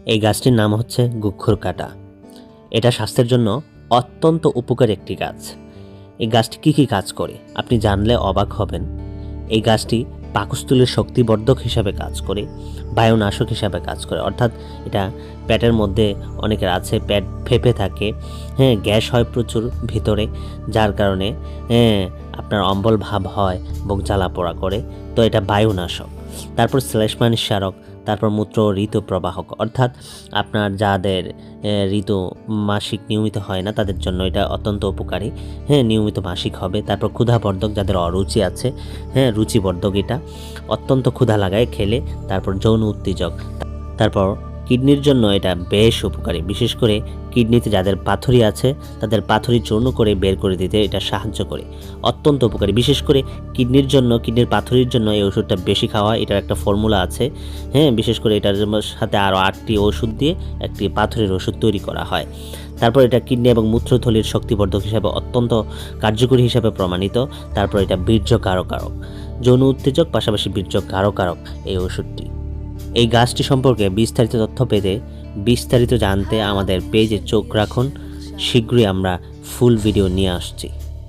এই গাছটির নাম হচ্ছে গুক্ষুর কাঁটা। এটা স্বাস্থ্যের জন্য অত্যন্ত উপকারী একটি গাছ। এই গাছটি কী কী কাজ করে আপনি জানলে অবাক হবেন। এই গাছটি পাকস্থলীর শক্তিবর্ধক হিসাবে কাজ করে, বায়ুনাশক হিসাবে কাজ করে, অর্থাৎ এটা পেটের মধ্যে অনেকের আছে পেট ফেঁপে থাকে, গ্যাস হয় প্রচুর ভিতরে, যার কারণে আপনার অম্বল ভাব হয়, বুক জ্বালা পোড়া করে, তো এটা বায়ুনাশক। তারপর শ্লেষ্মা নিঃসারক, তারপর মূত্র ঋতু প্রবাহক, অর্থাৎ আপনার যাদের ঋতু মাসিক নিয়মিত হয় না তাদের জন্য এটা অত্যন্ত উপকারী, নিয়মিত মাসিক হবে। তারপর ক্ষুধাবর্ধক, যাদের অরুচি আছে, রুচিবর্ধক, এটা অত্যন্ত ক্ষুধা লাগায় খেলে। তারপর যৌন উত্তেজক। তারপর কিডনির জন্য এটা বেশ উপকারী, বিশেষ করে কিডনিতে যাদের পাথরি আছে তাদের পাথরি চূর্ণ করে বের করে দিতে এটা সাহায্য করে, অত্যন্ত উপকারী। বিশেষ করে কিডনির জন্য, কিডনির পাথরির জন্য এই ওষুধটা বেশি খাওয়া, এটার একটা ফর্মুলা আছে, বিশেষ করে এটার সাথে আরও 8টি ওষুধ দিয়ে একটি পাথরের ওষুধ তৈরি করা হয়। তারপর এটা কিডনি এবং মূত্রথলির শক্তিবর্ধক হিসাবে অত্যন্ত কার্যকরী হিসাবে প্রমাণিত। তারপর এটা বীর্য কারক, যৌন উত্তেজক পাশাপাশি বীর্য কারক এই ওষুধটি। এই গাছটি সম্পর্কে বিস্তারিত তথ্য পেতে, বিস্তারিত জানতে আমাদের পেজে চোখ রাখুন। শীঘ্রই আমরা ফুল ভিডিও নিয়ে আসছি।